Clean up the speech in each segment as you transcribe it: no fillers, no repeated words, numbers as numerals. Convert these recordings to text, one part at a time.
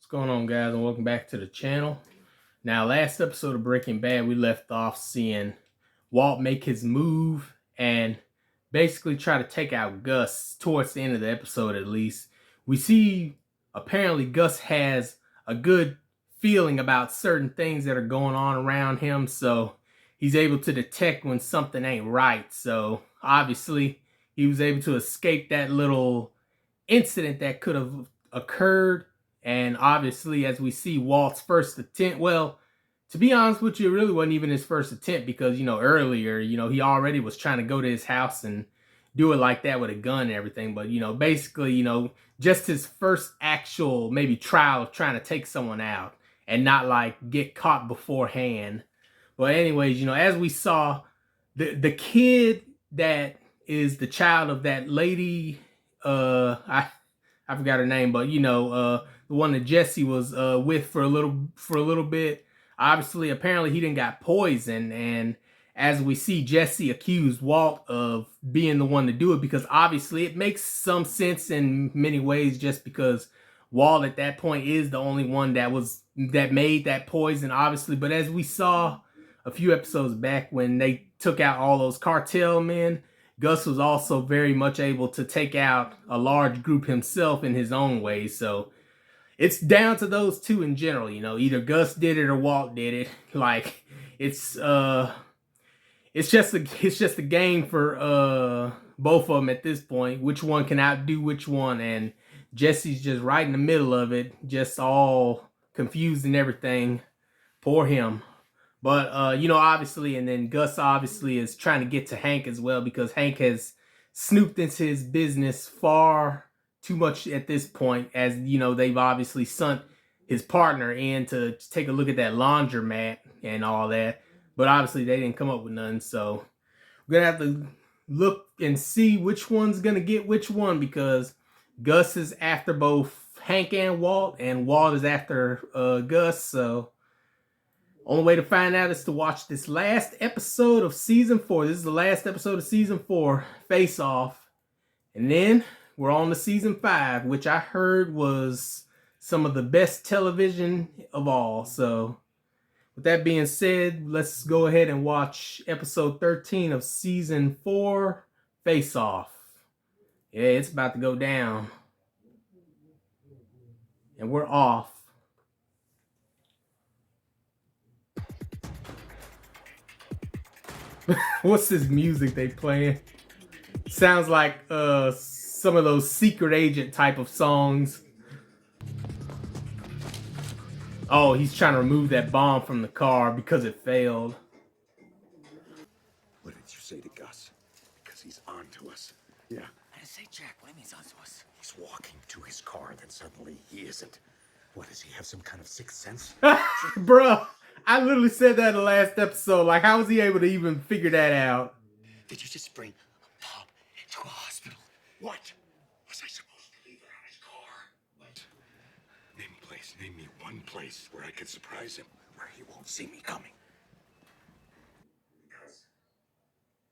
going on, guys, and welcome back to the channel. Now, last episode of Breaking Bad, we left off seeing Walt make his move and basically try to take out Gus towards the end of the episode, at least. We see apparently Gus has a good feeling about certain things that are going on around him, so he's able to detect when something ain't right. So obviously he was able to escape that little incident that could have occurred. And obviously, as we see Walt's first attempt, well, to be honest with you, it really wasn't even his first attempt because, earlier, he already was trying to go to his house and do it like that with a gun and everything. But, basically, just his first actual maybe trial of trying to take someone out and not like get caught beforehand. But anyways, as we saw, the kid that is the child of that lady, I forgot her name, but the one that Jesse was with for a little bit. Obviously, apparently he didn't got poisoned, and as we see, Jesse accused Walt of being the one to do it because obviously it makes some sense in many ways, just because Walt at that point is the only one that made that poison, obviously. But as we saw a few episodes back when they took out all those cartel men, Gus was also very much able to take out a large group himself in his own way. So it's down to those two in general, either Gus did it or Walt did it. Like it's just a game for both of them at this point. Which one can outdo which one? And Jesse's just right in the middle of it, just all confused and everything. Poor him. But, obviously, and then Gus obviously is trying to get to Hank as well because Hank has snooped into his business far too much at this point, as, they've obviously sent his partner in to take a look at that laundromat and all that. But obviously they didn't come up with none, so we're going to have to look and see which one's going to get which one, because Gus is after both Hank and Walt is after Gus, so only way to find out is to watch this last episode of Season 4. This is the last episode of Season 4, Face Off. And then we're on to Season 5, which I heard was some of the best television of all. So with that being said, let's go ahead and watch Episode 13 of Season 4, Face Off. Yeah, it's about to go down. And we're off. What's this music they playing? Sounds like some of those secret agent type of songs. Oh, he's trying to remove that bomb from the car because it failed. What did you say to Gus? Because he's on to us. Yeah. I didn't say Jack. What do you mean he's on to us? He's walking to his car, then suddenly he isn't. What, does he have some kind of sixth sense? Bruh, I literally said that in the last episode. Like, how was he able to even figure that out? Did you just bring a bomb to a hospital? What? Was I supposed to leave it on his car? What? Name a place. Name me one place where I could surprise him, where he won't see me coming. Because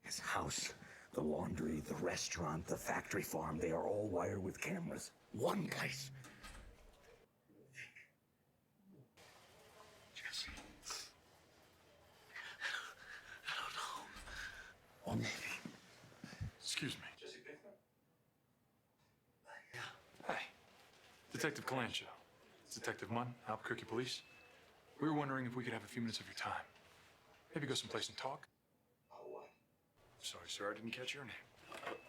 his house, the laundry, the restaurant, the factory farm, they are all wired with cameras. One place. Jesse. I don't know. Or maybe. Excuse me. Jesse Pinkman? Yeah. Hi. Detective Calancho. It's Detective Munn, Albuquerque Police. We were wondering if we could have a few minutes of your time. Maybe go someplace and talk. About what? Sorry, sir, I didn't catch your name.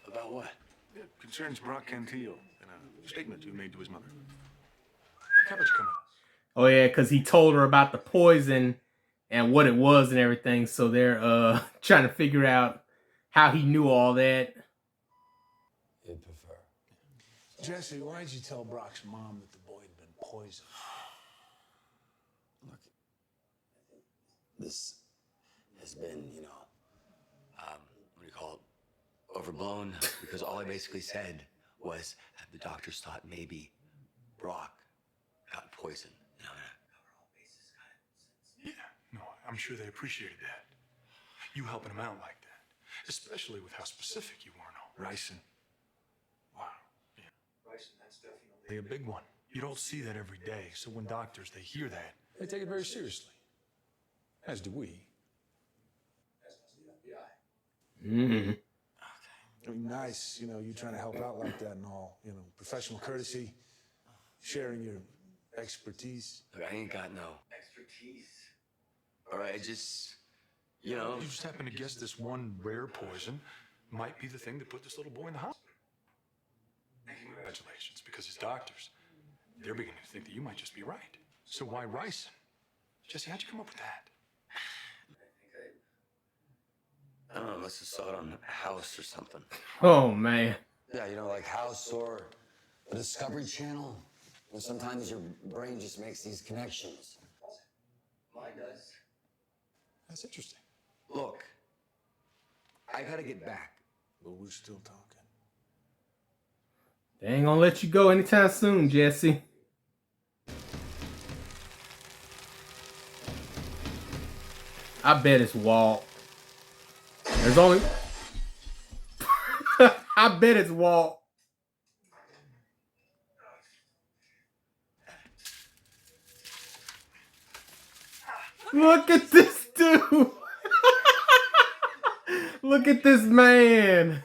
About what? It concerns Brock Cantillo and a statement you made to his mother. How about you come with us? Oh yeah, because he told her about the poison and what it was and everything. So they're trying to figure out how he knew all that. You'd prefer. Jesse, why'd you tell Brock's mom that the boy had been poisoned? Look, this has been, what do you call it? Overblown, because all I basically said was that the doctors thought maybe Brock got poisoned. Cover all bases, got it? Yeah, no, I'm sure they appreciated that. You helping them out like that. Especially with how specific you were, no? Ricin. Wow. Yeah. Bryson, that's definitely A big one. You don't see that every day, so when doctors, they hear that. They take it very seriously. As do we. Mm. I mean, nice, you trying to help out like that and all. Professional courtesy, sharing your expertise. Look, I ain't got no expertise. All right, I just, you know. You just happen to guess this one rare poison might be the thing that put this little boy in the hospital. Congratulations, because his doctors, they're beginning to think that you might just be right. So why ricin? Jesse, how'd you come up with that? I don't know, unless I saw it on House or something. Oh man. Yeah, like House or the Discovery Channel. Sometimes your brain just makes these connections. Mine does. That's interesting. Look, I gotta get back. But we're still talking. They ain't gonna let you go anytime soon, Jesse. I bet it's Walt. There's only... I bet it's Walt. Look at this dude. Look at this man.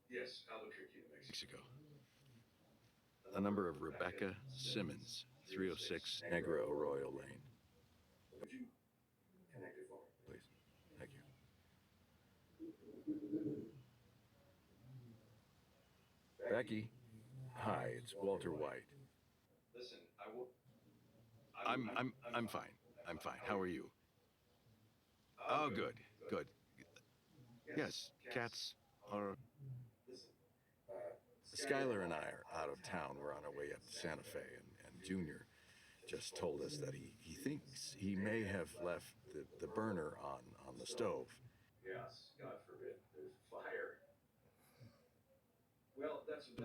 Yes, Albuquerque, New Mexico. The number of Rebecca Simmons, 306 Negro Arroyo Lane. Would you connect it for me, please? Thank you. Becky, hi, it's Walter White. Listen, I'm fine. I'm fine. How are you? Oh, good, good. Yes, cats are. Skylar and I are out of town. We're on our way up to Santa Fe, and Junior just told us that he thinks he may have left the burner on the stove. Yes, God forbid, there's fire. Well,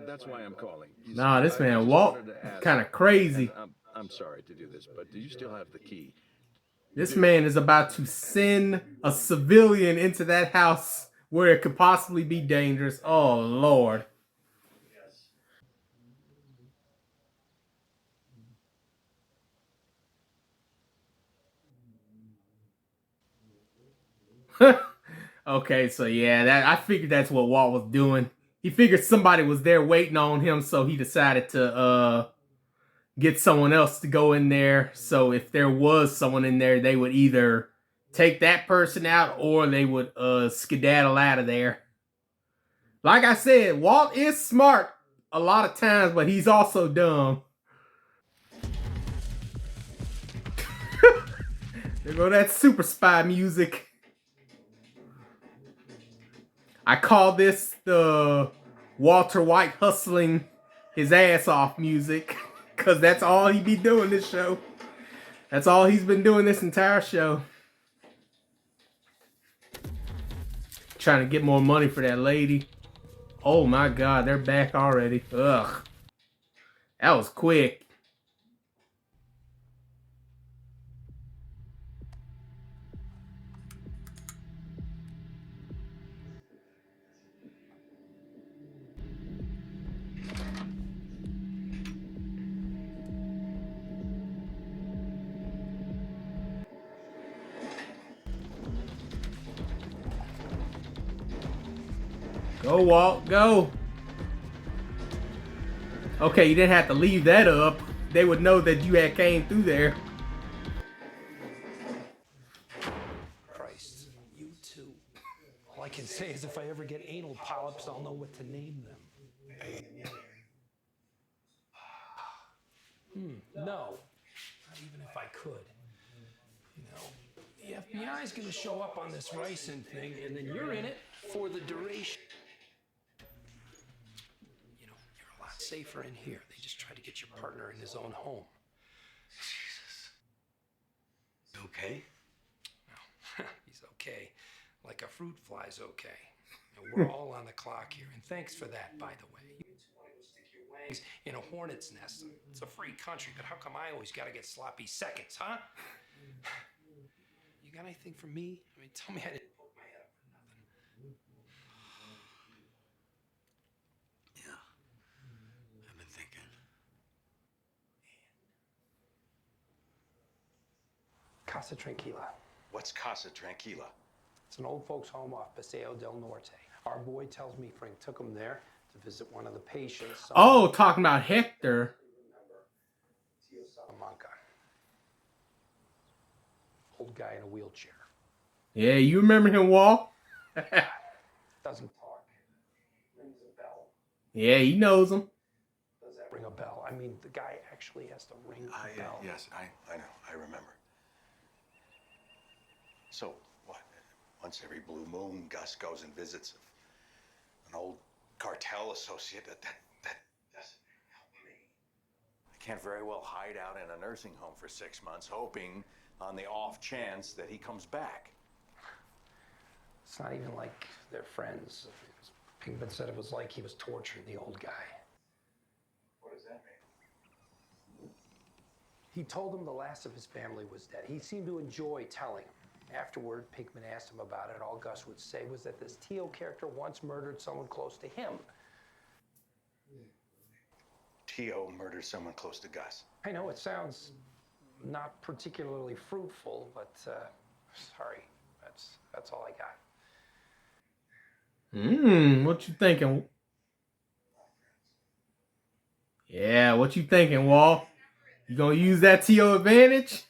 that's why I'm calling. Nah, this man Walt kind of crazy. I'm sorry to do this, but do you still have the key? This man is about to send a civilian into that house where it could possibly be dangerous. Oh, Lord. Okay, so yeah, I figured that's what Walt was doing. He figured somebody was there waiting on him, so he decided to get someone else to go in there. So if there was someone in there, they would either take that person out or they would skedaddle out of there. Like I said, Walt is smart a lot of times, but he's also dumb. There go that super spy music. I call this the Walter White hustling his ass off music, because that's all he be doing this show. That's all he's been doing this entire show. Trying to get more money for that lady. Oh my God, they're back already. Ugh. That was quick. Go, Walt, go. Okay, you didn't have to leave that up. They would know that you had came through there. Christ, you too. All I can say is if I ever get anal polyps, I'll know what to name them. No, not even if I could. The FBI is going to show up on this ricin thing, and then you're in it for the duration. You're a lot safer in here. They just tried to get your partner in his own home. Jesus. Okay? No, he's okay. Like a fruit fly's okay. We're all on the clock here, and thanks for that, by the way. You want to go stick your wings in a hornet's nest. It's a free country, but how come I always got to get sloppy seconds, huh? You got anything for me? I mean, tell me I didn't poke my head up. Casa Tranquila. What's Casa Tranquila? It's an old folks' home off Paseo del Norte. Our boy tells me Frank took him there to visit one of the patients. Oh, talking about Hector. Salamanca. Old guy in a wheelchair. Yeah, you remember him, Walt? Doesn't talk. Rings a bell. Yeah, he knows him. Does that ring a bell? I mean, the guy actually has to ring a bell. Yes, I know. I remember. So, what? Once every blue moon, Gus goes and visits an old cartel associate. That doesn't help me. I can't very well hide out in a nursing home for 6 months, hoping on the off chance that he comes back. It's not even like they're friends. Pinkman said it was like he was torturing the old guy. What does that mean? He told him the last of his family was dead. He seemed to enjoy telling him. Afterward, Pinkman asked him about it. All Gus would say was that this Tio character once murdered someone close to him. Tio murdered someone close to Gus. I know it sounds not particularly fruitful, but sorry, that's all I got. What you thinking? Yeah, what you thinking, Walt? You gonna use that to your advantage?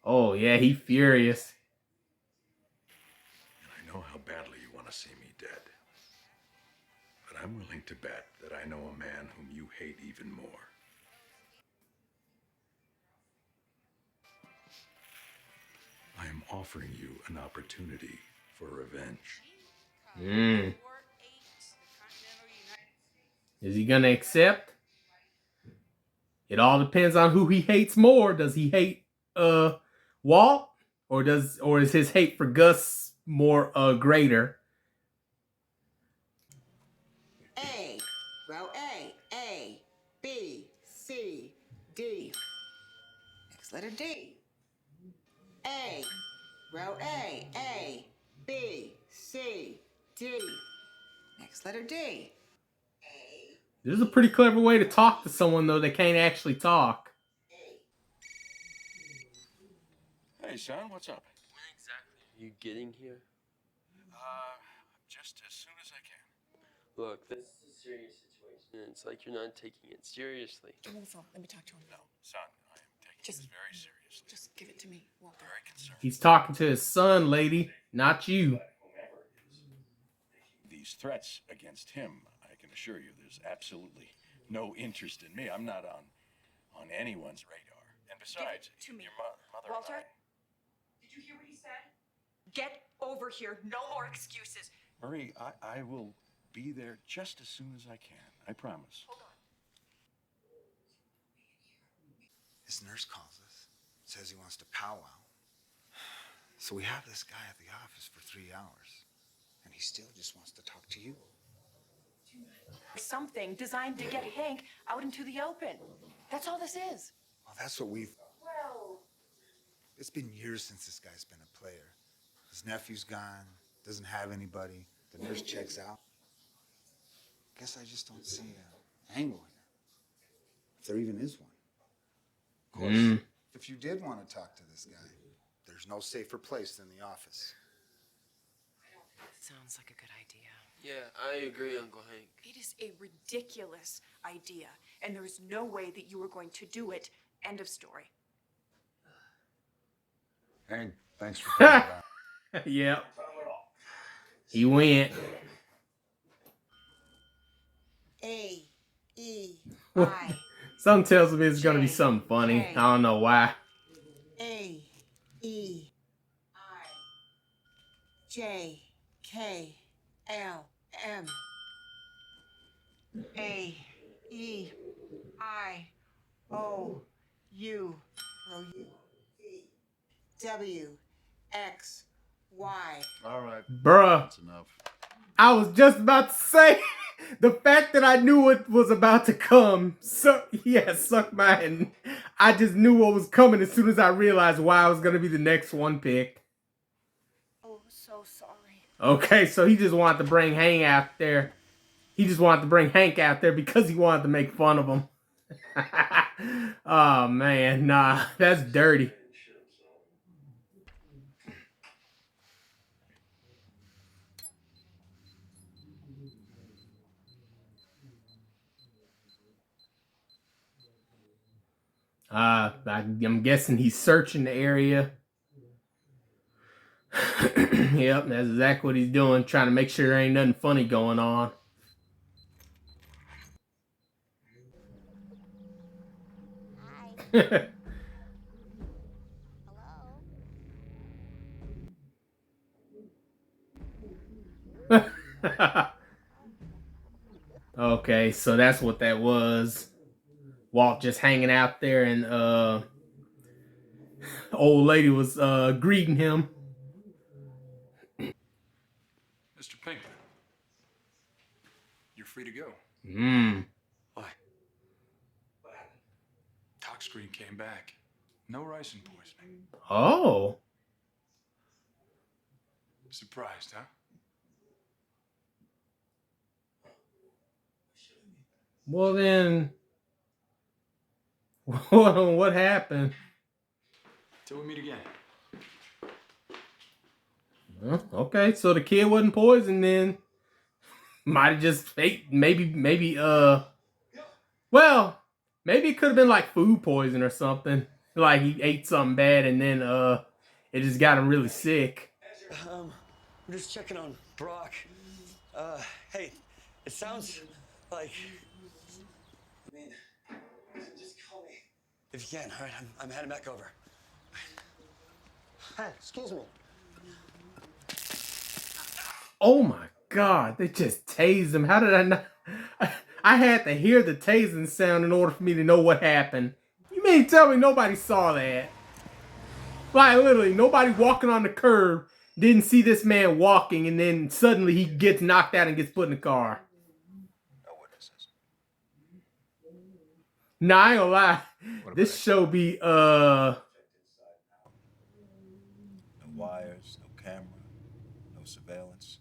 Oh, yeah, he furious. And I know how badly you want to see me dead. But I'm willing to bet that I know a man whom you hate even more. I am offering you an opportunity for revenge. Is he gonna accept? It all depends on who he hates more. Does he hate Walt, or is his hate for Gus more greater? A, row A, B, C, D. Next letter D. A, row A, B, C, D. Next letter D. This is a pretty clever way to talk to someone, though they can't actually talk. Hey, son, what's up? When exactly are you getting here? Just as soon as I can. Look, this is a serious situation. It's like you're not taking it seriously. Give me the phone. Let me talk to him. No, son, I am taking this very seriously. Just give it to me, Walter. Very concerned. He's talking to his son, lady, not you. These threats against him, I can assure you, there's absolutely no interest in me. I'm not on anyone's radar. And besides, to me. your mother Walter? and Did you hear what he said? Get over here. No more excuses. Marie, I will be there just as soon as I can. I promise. Hold on. His nurse calls us, says he wants to powwow. So we have this guy at the office for 3 hours, and he still just wants to talk to you. Something designed to get Hank out into the open. That's all this is. Well, that's what we thought. Well, It's been years since this guy's been a player. His nephew's gone, doesn't have anybody. The nurse checks out. Guess I just don't see an angle here, if there even is one. Of course, if you did want to talk to this guy, there's no safer place than the office. sounds like a good idea. Yeah, I agree, Uncle Hank. It is a ridiculous idea, and there is no way that you are going to do it. End of story. Hank, thanks for coming back. Yep. He went. A, E, I. Something tells me it's gonna be something funny. I don't know why. A, E, I. J, K, L, M. A, E, I, O, U, V, W, X, Y. All right, Bruh, that's enough. I was just about to say, the fact that I knew what was about to come, suck mine. I just knew what was coming as soon as I realized why I was going to be the next one picked. Oh, so sorry. Okay, so he just wanted to bring Hank out there. He just wanted to bring Hank out there because he wanted to make fun of him. Oh, man. Nah, that's dirty. I'm guessing he's searching the area. Yep, that's exactly what he's doing, trying to make sure there ain't nothing funny going on. Okay, so that's what that was. Walt just hanging out there, and old lady was greeting him. Mr. Pinkman, you're free to go. Why? Tox screen came back. No ricin poisoning. Oh. Surprised, huh? Well then, what happened? Till we meet again. Okay, so the kid wasn't poisoned then. Might have just faked, maybe, well, maybe it could have been like food poison or something. Like he ate something bad and then, it just got him really sick. I'm just checking on Brock. Hey, it sounds like... I mean, just call me. If you can, all right? I'm heading back over. Hey, excuse me. Oh my God, they just tased him. How did I not? I had to hear the tasing sound in order for me to know what happened. You mean tell me nobody saw that? Like literally, nobody walking on the curb didn't see this man walking, and then suddenly he gets knocked out and gets put in the car. No witnesses. Nah, I ain't gonna lie. This show be No wires, no camera, no surveillance.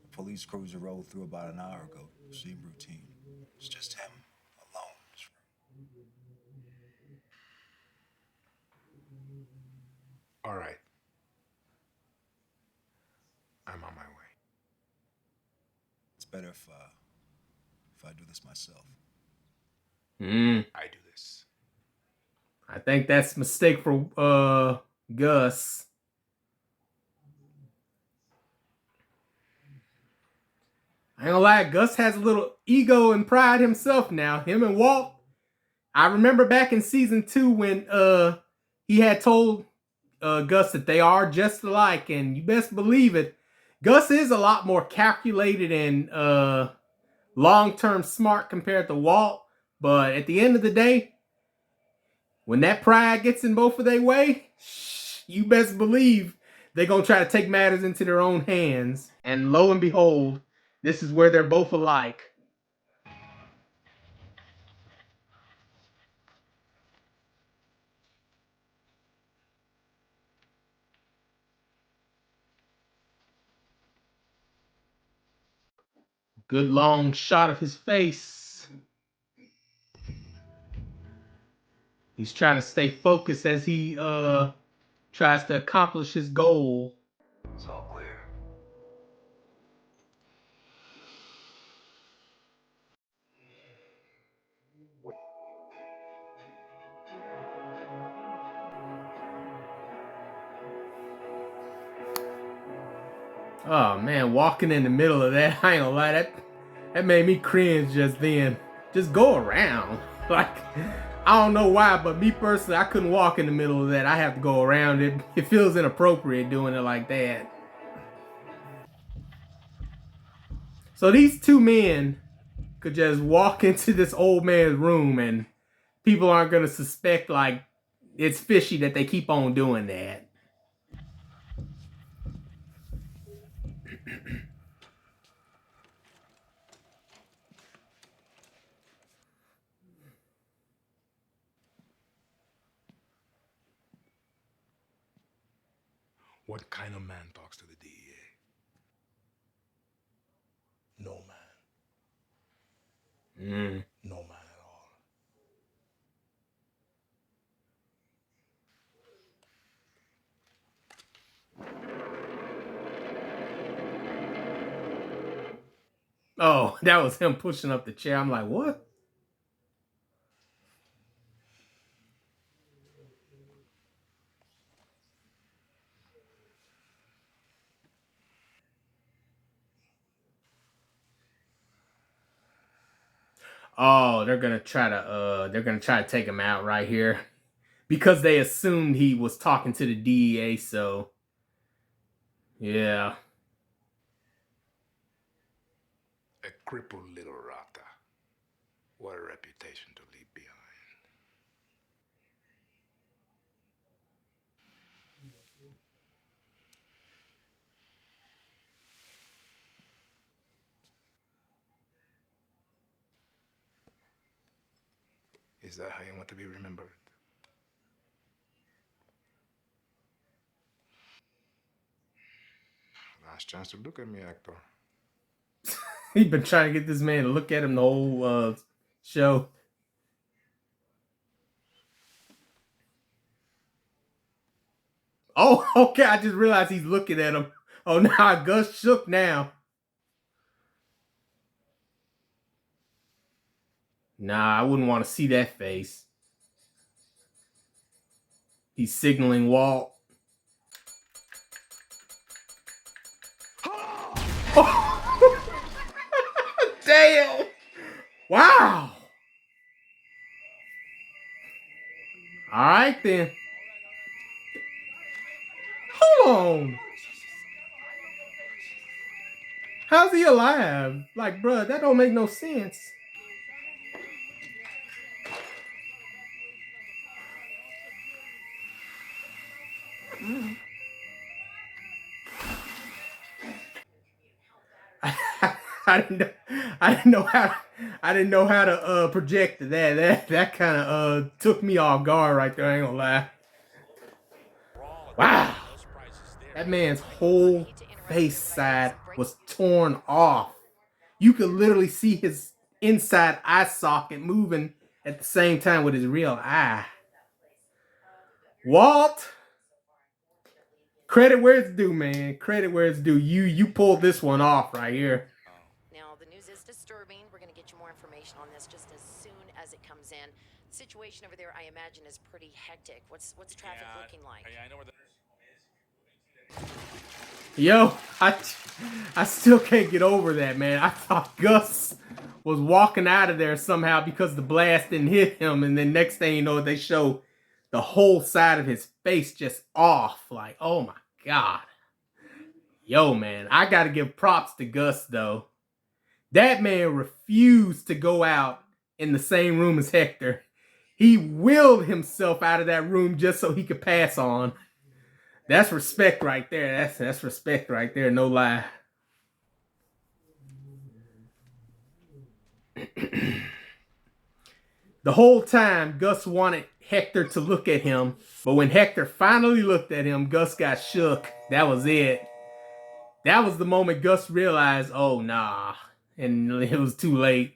The police cruiser rolled through about an hour ago. Seemed routine. It's just him, alone in his room. All right. I'm on my way. It's better if I do this myself. I do this. I think that's a mistake for Gus. I ain't gonna lie, Gus has a little ego and pride himself now. Him and Walt. I remember back in season 2 when he had told Gus that they are just alike, and you best believe it. Gus is a lot more calculated and long-term smart compared to Walt, but at the end of the day, when that pride gets in both of their way, you best believe they're gonna try to take matters into their own hands. And lo and behold, this is where they're both alike. Good long shot of his face. He's trying to stay focused as he tries to accomplish his goal. It's all clear. Oh man, walking in the middle of that, I ain't gonna lie, that made me cringe just then. Just go around. Like, I don't know why, but me personally, I couldn't walk in the middle of that. I have to go around it. It feels inappropriate doing it like that. So these two men could just walk into this old man's room and people aren't gonna suspect like it's fishy that they keep on doing that. What kind of man talks to the DEA? No man. Mm. No man at all. Oh, that was him pushing up the chair. I'm like, what? Oh, they're gonna try to take him out right here. Because they assumed he was talking to the DEA, so yeah. A crippled little rata. What a reputation to leave behind. Is that how you want to be remembered? Last chance to look at me, actor. He's been trying to get this man to look at him the whole show. Oh, okay. I just realized he's looking at him. Oh, now Gus shook now. Nah, I wouldn't want to see that face. He's signaling Walt. Oh. Damn. Wow. All right, then. Hold on. How's he alive? Like, bruh, that don't make no sense. I didn't know how to project that. That kind of took me off guard right there. I ain't gonna lie. Wow, that man's whole face side was torn off. You could literally see his inside eye socket moving at the same time with his real eye. Walt, credit where it's due, man. Credit where it's due. You pulled this one off right here. Now, the news is disturbing. We're going to get you more information on this just as soon as it comes in. The situation over there, I imagine, is pretty hectic. What's traffic looking like? I know where the Yo, I still can't get over that, man. I thought Gus was walking out of there somehow because the blast didn't hit him, and then next thing you know, they show the whole side of his face just off. Like, oh my God. Yo, man, I gotta give props to Gus, though. That man refused to go out in the same room as Hector. He willed himself out of that room just so he could pass on. That's respect right there. That's respect right there, no lie. The whole time, Gus wanted Hector to look at him, but when Hector finally looked at him, Gus got shook. That was it. That was the moment Gus realized, oh, nah. And it was too late.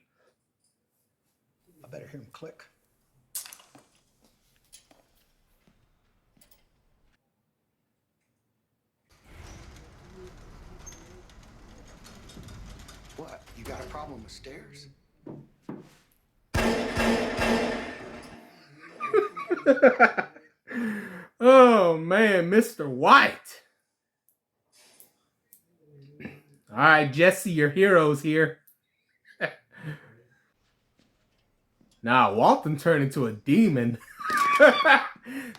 I better hear him click. What? You got a problem with stairs? Oh, man, Mr. White. All right, Jesse, your hero's here. Nah, Walton turned into a demon.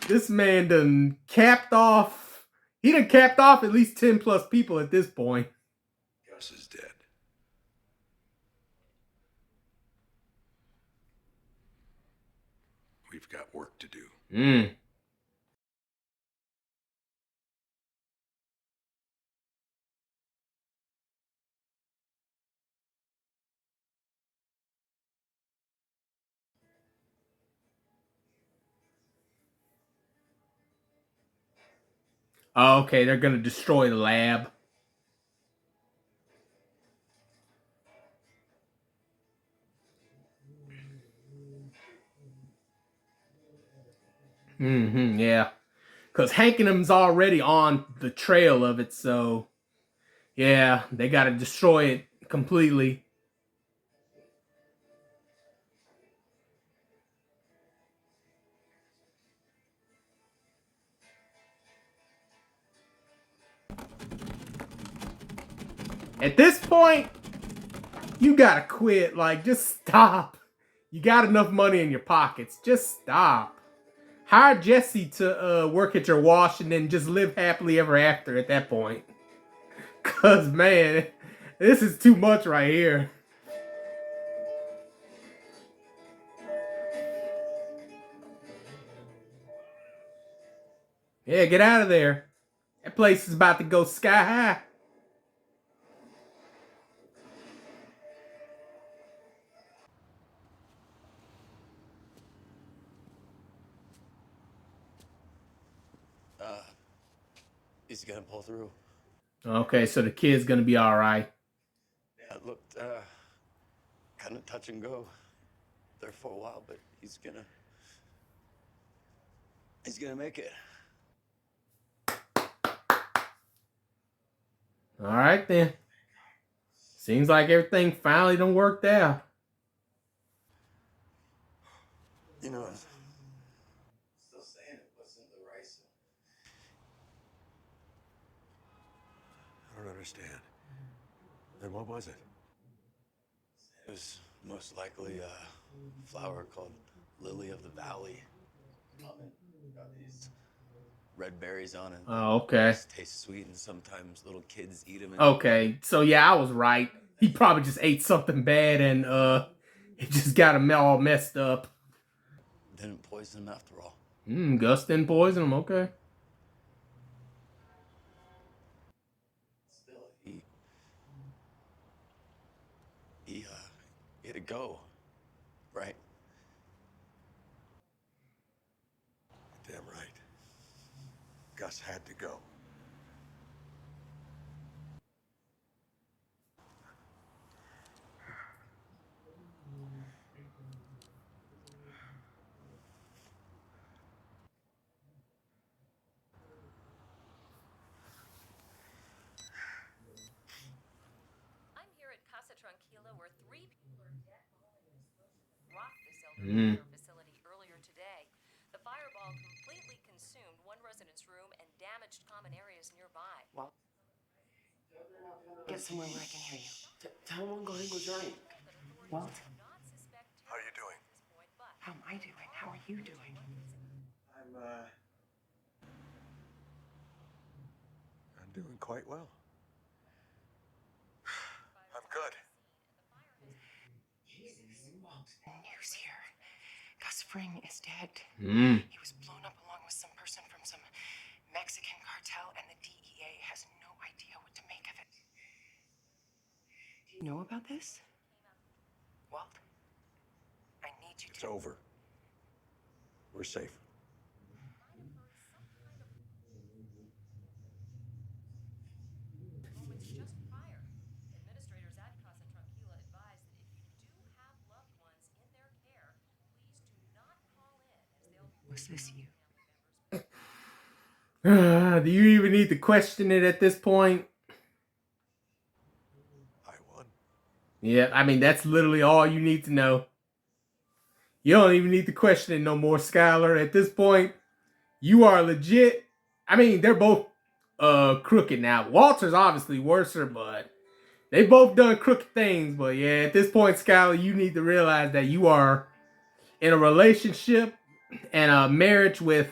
This man done capped off. He done capped off at least 10 plus people at this point. Gus is dead. We've got work to do. Oh, okay, they're gonna destroy the lab. Yeah. Because Hank and them's already on the trail of it, so yeah, they got to destroy it completely. At this point, you gotta quit. Like, just stop. You got enough money in your pockets. Just stop. Hire Jesse to work at your wash and then just live happily ever after at that point. Cause man, this is too much right here. Yeah, get out of there. That place is about to go sky high. He's gonna pull through. Okay, so the kid's gonna be alright. Yeah, it looked kind of touch and go there for a while, but he's gonna make it. Alright then. Seems like everything finally done worked out. You know, still saying it wasn't the rice. I don't understand. Then what was it? It was most likely a flower called Lily of the Valley. Got these red berries on it. Oh, okay. Taste sweet, and sometimes little kids eat them. Okay, so yeah, I was right. He probably just ate something bad and it just got him all messed up. Didn't poison him after all. Gus didn't poison him, okay. Still, he had to go, right? Damn right. Gus had to go. I'm here at Casa Tranquila where 3 people are dead following an explosion that rocked this elderly care facility earlier today. The fireball completely consumed one resident's room and damaged common areas nearby. Well, get somewhere where I can hear you. Tell him I'm going to go join. Walt? How are you doing? How am I doing? How are you doing? I'm doing quite well. I'm good. Jesus, Walt. News here. Gus Fring is dead. He was blown up along with some person from some Mexican cartel, and the DEA has no idea what to make of it. Do you know about this? Walt? I need you to... It's over. We're safe. Moments just prior, administrators at Casa Tranquila advised that if you do have loved ones in their care, please do not call in as they'll be... Was this you? Do you even need to question it at this point? I won. Yeah, I mean, that's literally all you need to know. You don't even need to question it no more, Skylar. At this point, you are legit. I mean, they're both crooked now. Walter's obviously worser, but they both done crooked things. But yeah, at this point, Skylar, you need to realize that you are in a relationship and a marriage with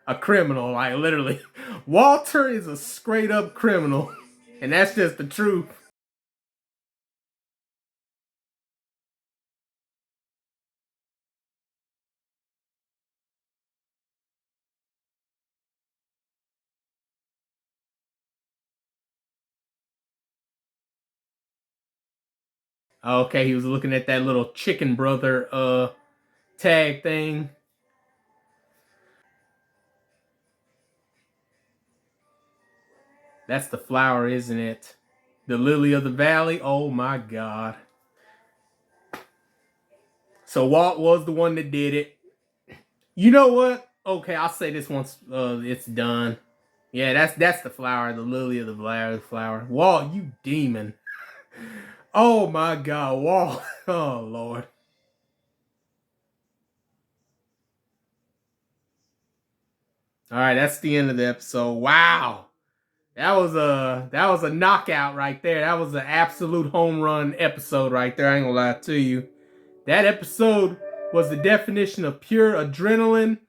a criminal. Like, literally. Walter is a straight up criminal. And that's just the truth. Okay, he was looking at that little chicken brother tag thing. That's the flower, isn't it? The lily of the valley. Oh my God. So Walt was the one that did it. You know what? okay, I'll say this once it's done. Yeah, that's the flower, the lily of the flower. Walt, you demon. Oh my God, Walt. Oh Lord. All right, that's the end of the episode. Wow. That was a knockout right there. That was an absolute home run episode right there. I ain't gonna lie to you. That episode was the definition of pure adrenaline,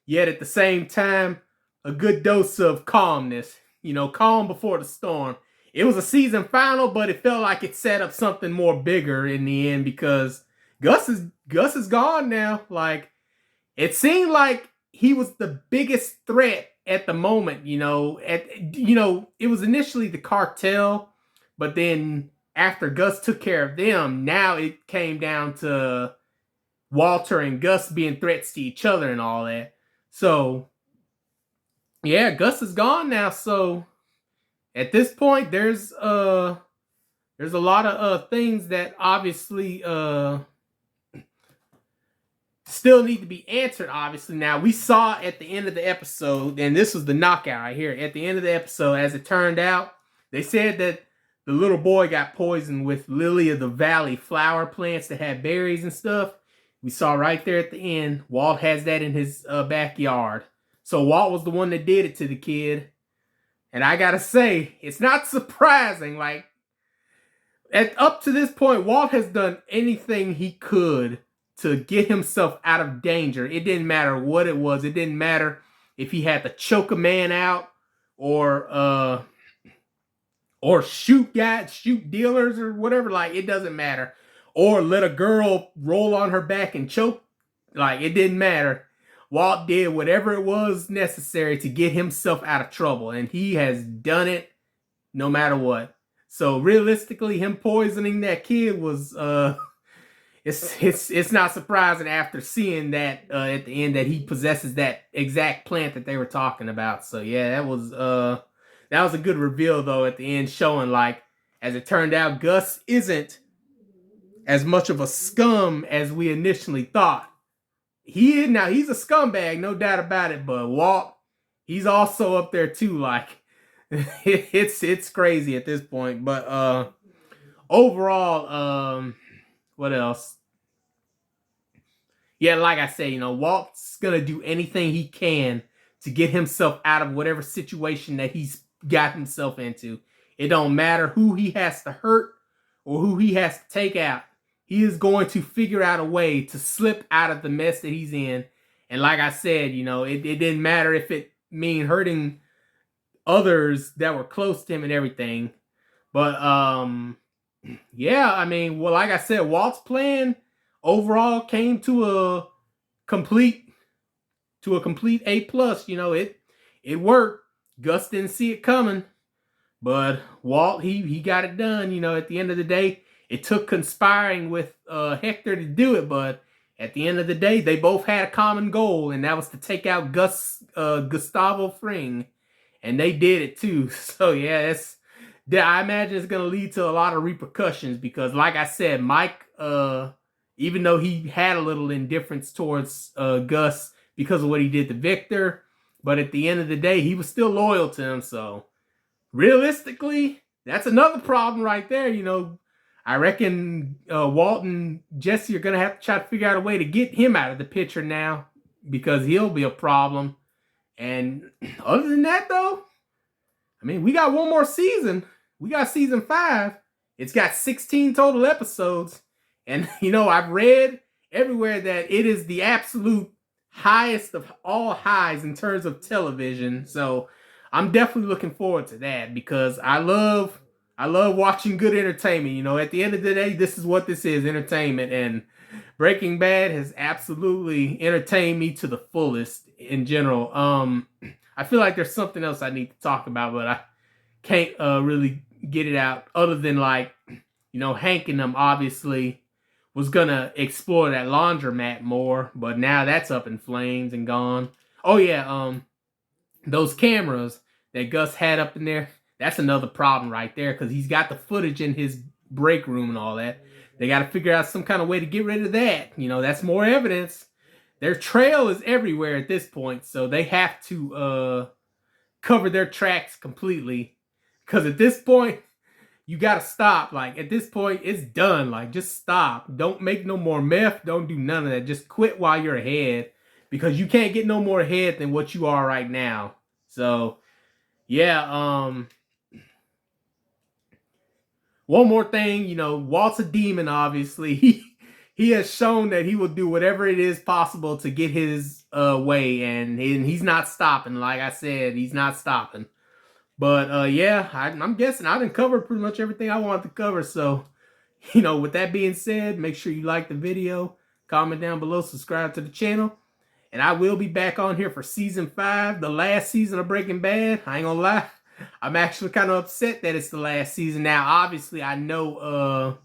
yet at the same time, a good dose of calmness. You know, calm before the storm. It was a season final, but it felt like it set up something more bigger in the end because Gus is gone now. Like, it seemed like he was the biggest threat at the moment. It was initially the cartel, but then after Gus took care of them, now it came down to Walter and Gus being threats to each other and all that. So, yeah, Gus is gone now. So, at this point, there's a lot of things that obviously still need to be answered, obviously. Now, we saw at the end of the episode, and this was the knockout right here. At the end of the episode, as it turned out, they said that the little boy got poisoned with lily of the valley flower plants that had berries and stuff. We saw right there at the end, Walt has that in his backyard. So Walt was the one that did it to the kid. And I gotta say, it's not surprising. Like, up to this point, Walt has done anything he could to get himself out of danger. It didn't matter what it was. It didn't matter if he had to choke a man out or shoot dealers or whatever. Like, it doesn't matter. Or let a girl roll on her back and choke. Like, it didn't matter. Walt did whatever it was necessary to get himself out of trouble. And he has done it no matter what. So realistically, him poisoning that kid was it's not surprising after seeing that at the end that he possesses that exact plant that they were talking about. So yeah, that was a good reveal though at the end, showing like, as it turned out, Gus isn't as much of a scum as we initially thought. He's a scumbag, no doubt about it, but Walt, he's also up there too. Like, it's crazy at this point. But overall, what else? Yeah, like I said, Walt's gonna do anything he can to get himself out of whatever situation that he's got himself into. It don't matter who he has to hurt or who he has to take out. He is going to figure out a way to slip out of the mess that he's in. And like I said, it didn't matter if it mean hurting others that were close to him and everything. But yeah, I mean, well, like I said, Walt's plan overall came to a complete A+. It worked. Gus didn't see it coming, but Walt, he got it done. At the end of the day, it took conspiring with Hector to do it, but at the end of the day, they both had a common goal, and that was to take out Gustavo Fring, and they did it too. So yeah, I imagine it's going to lead to a lot of repercussions because, like I said, Mike, even though he had a little indifference towards Gus because of what he did to Victor, but at the end of the day, he was still loyal to him. So realistically, that's another problem right there. I reckon Walt and Jesse are going to have to try to figure out a way to get him out of the picture now because he'll be a problem. And other than that, though, I mean, we got one more season. We got season 5. It's got 16 total episodes. And, I've read everywhere that it is the absolute highest of all highs in terms of television. So I'm definitely looking forward to that because I love watching good entertainment. At the end of the day, this is what this is, entertainment. And Breaking Bad has absolutely entertained me to the fullest in general. I feel like there's something else I need to talk about, but I can't really get it out other than like, Hank and them obviously was gonna explore that laundromat more, but now that's up in flames and gone. Oh yeah, those cameras that Gus had up in there, that's another problem right there because he's got the footage in his break room and all that. They got to figure out some kind of way to get rid of that. That's more evidence their trail is everywhere at this point, so they have to cover their tracks completely. Because at this point, you gotta stop. Like, at this point, it's done. Like, just stop. Don't make no more meth. Don't do none of that. Just quit while you're ahead. Because you can't get no more ahead than what you are right now. So, yeah, one more thing, you know, Walt's a demon, obviously. He has shown that he will do whatever it is possible to get his way, and he's not stopping. Like I said, he's not stopping. But yeah, I'm guessing I done covered pretty much everything I wanted to cover. So, you know, with that being said, make sure you like the video, comment down below, subscribe to the channel. And I will be back on here for season 5, the last season of Breaking Bad. I ain't gonna lie, I'm actually kind of upset that it's the last season. Now, obviously, I know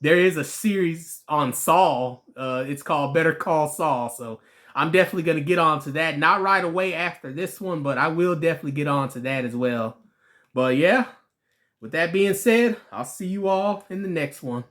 there is a series on Saul. It's called Better Call Saul. So I'm definitely going to get on to that. Not right away after this one, but I will definitely get on to that as well. But yeah, with that being said, I'll see you all in the next one.